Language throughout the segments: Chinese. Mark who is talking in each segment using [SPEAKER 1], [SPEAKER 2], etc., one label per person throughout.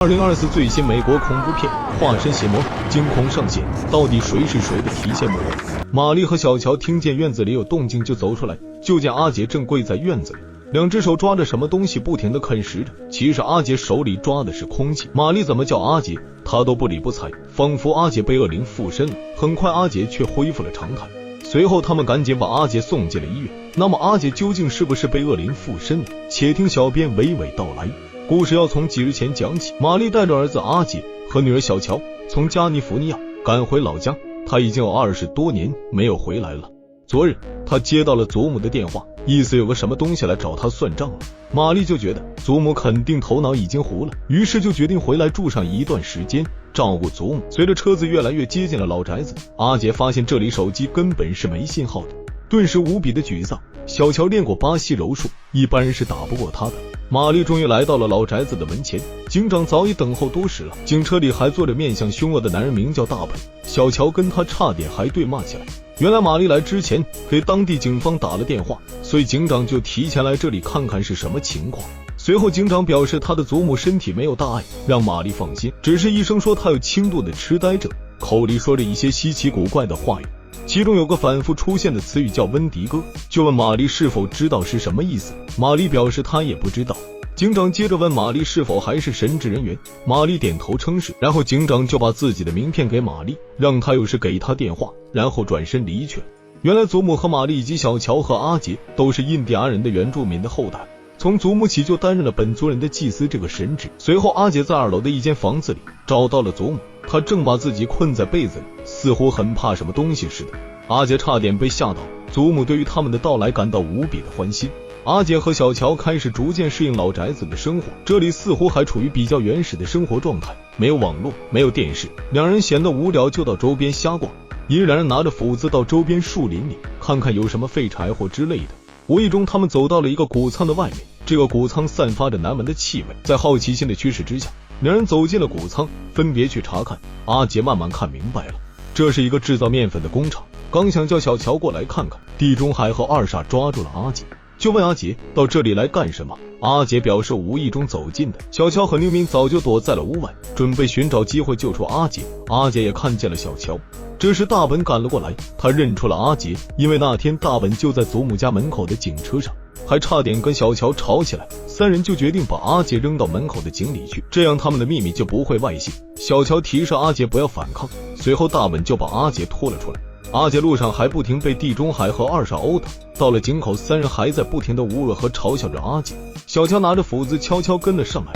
[SPEAKER 1] 2024最新美国恐怖片《化身邪魔》惊恐上线，到底谁是谁的提线木偶？玛丽和小乔听见院子里有动静就走出来，就见阿杰正跪在院子里，两只手抓着什么东西不停地啃食着。其实阿杰手里抓的是空气，玛丽怎么叫阿杰他都不理不睬，仿佛阿杰被恶灵附身了。很快阿杰却恢复了常态，随后他们赶紧把阿杰送进了医院。那么阿杰究竟是不是被恶灵附身了？且听小编娓娓道来。故事要从几日前讲起，玛丽带着儿子阿杰和女儿小乔从加利福尼亚赶回老家，他已经有20多年没有回来了。昨日他接到了祖母的电话，意思有个什么东西来找他算账了。玛丽就觉得祖母肯定头脑已经糊了，于是就决定回来住上一段时间，照顾祖母。随着车子越来越接近了老宅子，阿杰发现这里手机根本是没信号的，顿时无比的沮丧。小乔练过巴西柔术，一般人是打不过他的。玛丽终于来到了老宅子的门前，警长早已等候多时了。警车里还坐着面相凶恶的男人，名叫大本。小乔跟他差点还对骂起来。原来玛丽来之前给当地警方打了电话，所以警长就提前来这里看看是什么情况。随后警长表示他的祖母身体没有大碍，让玛丽放心，只是医生说他有轻度的痴呆症，口里说着一些稀奇古怪的话语，其中有个反复出现的词语叫温迪哥，就问玛丽是否知道是什么意思。玛丽表示她也不知道。警长接着问玛丽是否还是神职人员，玛丽点头称是，然后警长就把自己的名片给玛丽，让她有事给她电话，然后转身离去了。原来祖母和玛丽以及小乔和阿杰都是印第安人的原住民的后代，从祖母起就担任了本族人的祭司这个神职。随后阿杰在2楼的一间房子里找到了祖母，他正把自己困在被子里，似乎很怕什么东西似的。阿杰差点被吓到，祖母对于他们的到来感到无比的欢心。阿杰和小乔开始逐渐适应老宅子的生活，这里似乎还处于比较原始的生活状态，没有网络，没有电视。两人闲得无聊就到周边瞎逛，一两人拿着斧子到周边树林里看看有什么废柴或之类的。无意中他们走到了一个谷仓的外面，这个谷仓散发着难闻的气味，在好奇心的驱使之下，两人走进了谷仓，分别去查看。阿杰慢慢看明白了，这是一个制造面粉的工厂。刚想叫小乔过来看看，地中海和二傻抓住了阿杰，就问阿杰到这里来干什么。阿杰表示无意中走近的。小乔和刘明早就躲在了屋外，准备寻找机会救出阿杰。阿杰也看见了小乔。这时大本赶了过来，他认出了阿杰，因为那天大本就在祖母家门口的警车上，还差点跟小乔吵起来。三人就决定把阿杰扔到门口的井里去，这样他们的秘密就不会外泄。小乔提示阿杰不要反抗，随后大本就把阿杰拖了出来。阿杰路上还不停被地中海和二傻殴打，到了井口，三人还在不停的侮辱和嘲笑着阿杰。小乔拿着斧子悄悄跟了上来，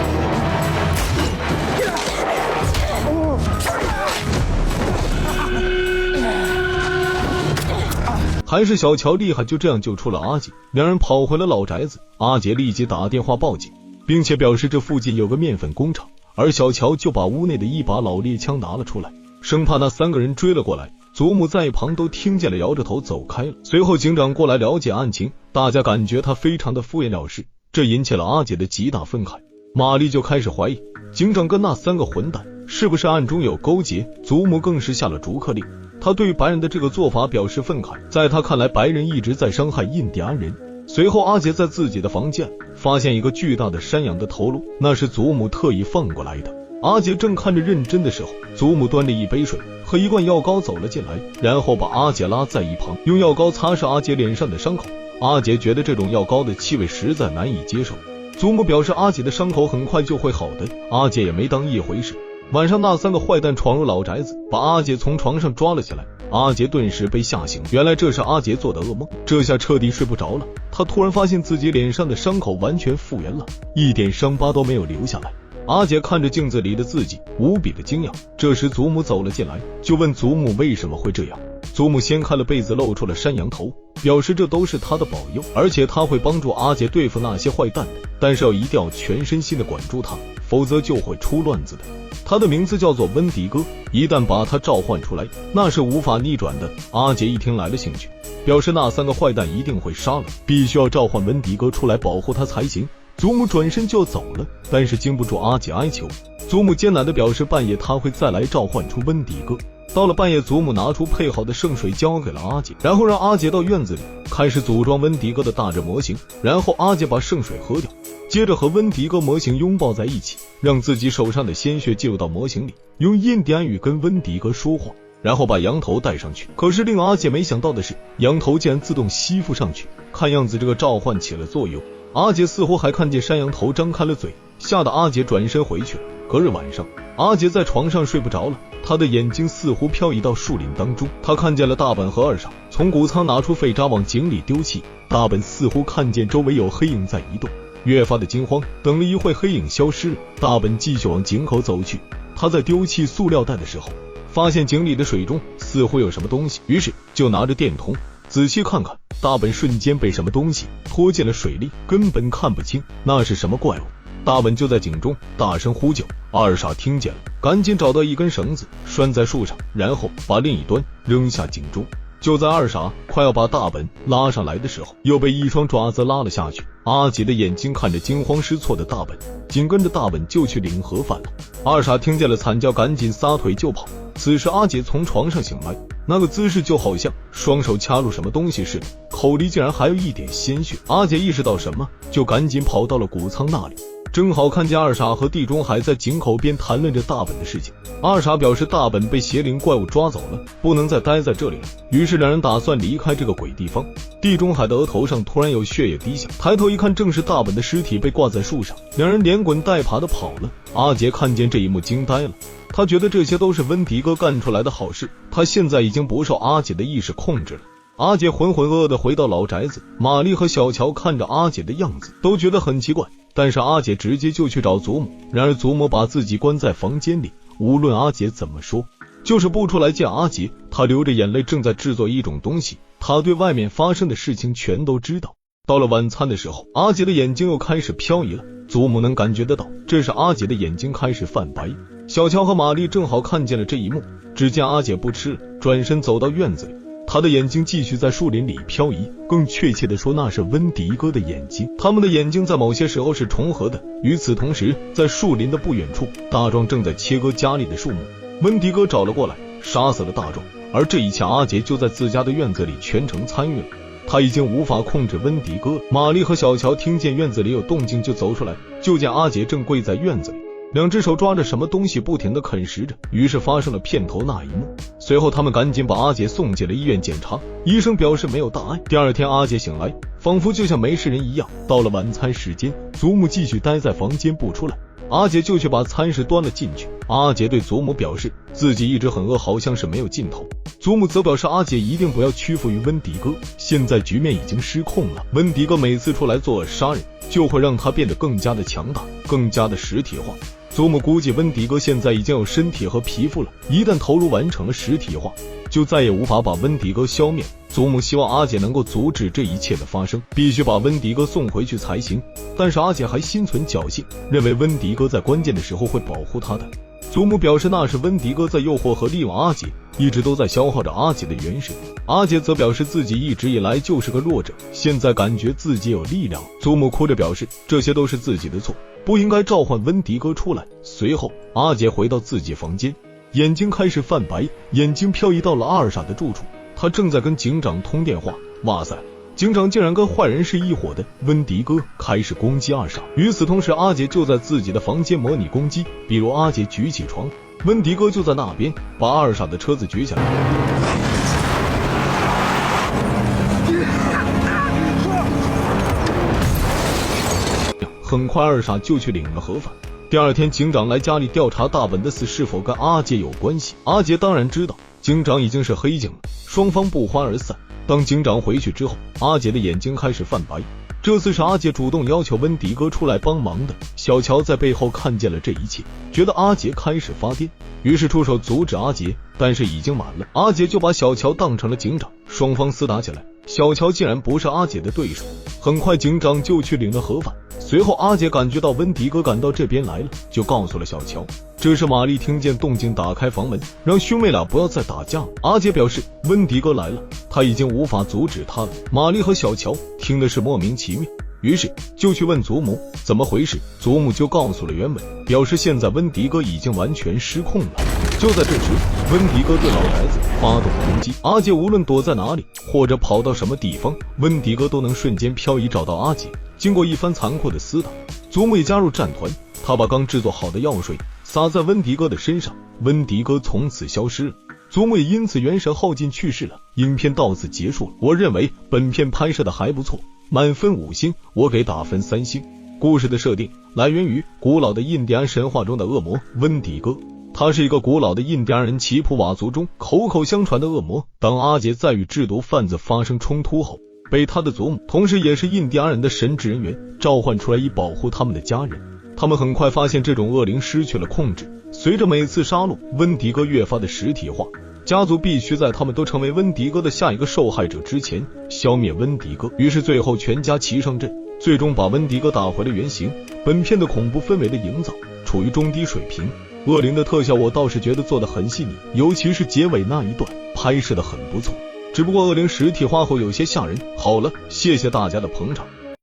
[SPEAKER 1] 还是小乔厉害，就这样救出了阿杰。两人跑回了老宅子，阿杰立即打电话报警，并且表示这附近有个面粉工厂，而小乔就把屋内的一把老猎枪拿了出来，生怕那3个人追了过来。祖母在一旁都听见了，摇着头走开了。随后警长过来了解案情，大家感觉他非常的敷衍了事，这引起了阿杰的极大愤慨。玛丽就开始怀疑警长跟那3个混蛋是不是暗中有勾结，祖母更是下了逐客令。他对于白人的这个做法表示愤慨，在他看来白人一直在伤害印第安人。随后阿杰在自己的房间发现一个巨大的山羊的头颅，那是祖母特意放过来的。阿杰正看着认真的时候，祖母端着一杯水和一罐药膏走了进来，然后把阿杰拉在一旁，用药膏擦拭阿杰脸上的伤口。阿杰觉得这种药膏的气味实在难以接受，祖母表示阿杰的伤口很快就会好的，阿杰也没当一回事。晚上那3个坏蛋闯入老宅子，把阿杰从床上抓了起来，阿杰顿时被吓醒，原来这是阿杰做的噩梦，这下彻底睡不着了。他突然发现自己脸上的伤口完全复原了，一点伤疤都没有留下来。阿杰看着镜子里的自己，无比的惊讶。这时祖母走了进来，就问祖母为什么会这样。祖母掀开了被子，露出了山羊头，表示这都是他的保佑，而且他会帮助阿杰对付那些坏蛋的，但是一定要全身心的管住他，否则就会出乱子的。他的名字叫做温迪哥，一旦把他召唤出来，那是无法逆转的。阿杰一听来了兴趣，表示那3个坏蛋一定会杀了，必须要召唤温迪哥出来保护他才行。祖母转身就走了，但是经不住阿杰哀求，祖母艰难地表示半夜他会再来召唤出温迪哥。到了半夜，祖母拿出配好的圣水交给了阿杰，然后让阿杰到院子里开始组装温迪哥的大只模型，然后阿杰把圣水喝掉，接着和温迪哥模型拥抱在一起，让自己手上的鲜血进入到模型里，用印第安语跟温迪哥说话，然后把羊头戴上去。可是令阿杰没想到的是，羊头竟然自动吸附上去，看样子这个召唤起了作用。阿杰似乎还看见山羊头张开了嘴，吓得阿杰转身回去了。隔日晚上，阿杰在床上睡不着了，他的眼睛似乎漂移到树林当中，他看见了大本和二傻从谷仓拿出废渣往井里丢弃。大本似乎看见周围有黑影在移动，越发的惊慌，等了一会黑影消失了，大本继续往井口走去。他在丢弃塑料袋的时候，发现井里的水中似乎有什么东西，于是就拿着电筒仔细看看。大本瞬间被什么东西拖进了水里，根本看不清那是什么怪物。大本就在井中大声呼救，二傻听见了，赶紧找到一根绳子拴在树上，然后把另一端扔下井中。就在二傻快要把大本拉上来的时候，又被一双爪子拉了下去。阿杰的眼睛看着惊慌失措的大本，紧跟着大本就去领盒饭了。二傻听见了惨叫，赶紧撒腿就跑。此时阿杰从床上醒来，那个姿势就好像双手掐住什么东西似的，口里竟然还有一点鲜血。阿杰意识到什么，就赶紧跑到了谷仓那里，正好看见二傻和地中海在井口边谈论着大本的事情。二傻表示大本被邪灵怪物抓走了，不能再待在这里了，于是两人打算离开这个鬼地方。地中海的额头上突然有血液滴下，抬头一看，正是大本的尸体被挂在树上，两人连滚带爬的跑了。阿杰看见这一幕惊呆了，他觉得这些都是温迪哥干出来的好事，他现在已经不受阿杰的意识控制了。阿杰浑浑噩噩的回到老宅子，玛丽和小乔看着阿杰的样子都觉得很奇怪，但是阿杰直接就去找祖母。然而祖母把自己关在房间里，无论阿杰怎么说就是不出来见阿杰。他流着眼泪正在制作一种东西，他对外面发生的事情全都知道。到了晚餐的时候，阿杰的眼睛又开始漂移了，祖母能感觉得到，这是阿杰的眼睛开始泛白。小乔和玛丽正好看见了这一幕，只见阿杰不吃了，转身走到院子里，他的眼睛继续在树林里漂移，更确切的说，那是温迪哥的眼睛，他们的眼睛在某些时候是重合的。与此同时，在树林的不远处，大壮正在切割家里的树木，温迪哥找了过来，杀死了大壮，而这一切阿杰就在自家的院子里全程参与了。他已经无法控制温迪哥。玛丽和小乔听见院子里有动静就走出来，就见阿杰正跪在院子里，两只手抓着什么东西不停地啃食着，于是发生了片头那一幕。随后他们赶紧把阿杰送进了医院检查，医生表示没有大碍。第二天阿杰醒来，仿佛就像没事人一样。到了晚餐时间，祖母继续待在房间不出来，阿杰就去把餐食端了进去。阿杰对祖母表示自己一直很饿，好像是没有尽头。祖母则表示阿杰一定不要屈服于温迪哥，现在局面已经失控了，温迪哥每次出来作恶杀人，就会让他变得更加的强大，更加的实体化。祖母估计温迪哥现在已经有身体和皮肤了，一旦头颅完成了实体化，就再也无法把温迪哥消灭。祖母希望阿杰能够阻止这一切的发生，必须把温迪哥送回去才行。但是阿杰还心存侥幸，认为温迪哥在关键的时候会保护他的。祖母表示那是温迪哥在诱惑和利用阿杰，一直都在消耗着阿杰的元神。阿杰则表示自己一直以来就是个弱者，现在感觉自己有力量。祖母哭着表示这些都是自己的错，不应该召唤温迪哥出来。随后阿杰回到自己房间，眼睛开始泛白，眼睛漂移到了二傻的住处，他正在跟警长通电话。哇塞，警长竟然跟坏人是一伙的！温迪哥开始攻击二傻，与此同时阿杰就在自己的房间模拟攻击，比如阿杰举起床，温迪哥就在那边把二傻的车子举起来。很快二傻就去领了盒饭。第二天警长来家里调查大本的死是否跟阿杰有关系。阿杰当然知道警长已经是黑警了，双方不欢而散。当警长回去之后，阿杰的眼睛开始泛白，这次是阿杰主动要求温迪哥出来帮忙的。小乔在背后看见了这一切，觉得阿杰开始发癫，于是出手阻止阿杰，但是已经晚了。阿杰就把小乔当成了警长，双方厮打起来，小乔竟然不是阿杰的对手。很快警长就去领了盒饭，随后阿杰感觉到温迪哥赶到这边来了，就告诉了小乔。这时玛丽听见动静打开房门，让兄妹俩不要再打架。阿杰表示温迪哥来了，他已经无法阻止他了。玛丽和小乔听的是莫名其妙，于是就去问祖母怎么回事，祖母就告诉了原委，表示现在温迪哥已经完全失控了。就在这时，温迪哥对老宅子发动攻击，阿杰无论躲在哪里或者跑到什么地方，温迪哥都能瞬间漂移找到阿杰。经过一番残酷的厮打，祖母也加入战团，他把刚制作好的药水洒在温迪哥的身上，温迪哥从此消失了，祖母也因此元神耗尽去世了。影片到此结束了，我认为本片拍摄的还不错，满分5星，我给打分3星。故事的设定来源于古老的印第安神话中的恶魔温迪哥，他是一个古老的印第安人奇普瓦族中口口相传的恶魔。当阿杰在与制毒贩子发生冲突后，被他的祖母，同时也是印第安人的神职人员召唤出来以保护他们的家人。他们很快发现这种恶灵失去了控制，随着每次杀戮，温迪哥越发的实体化，家族必须在他们都成为温迪哥的下一个受害者之前消灭温迪哥。于是最后全家齐上阵，最终把温迪哥打回了原形。本片的恐怖氛围的营造处于中低水平，恶灵的特效我倒是觉得做得很细腻，尤其是结尾那一段拍摄得很不错，只不过恶灵实体化后有些吓人。好了，谢谢大家的捧场。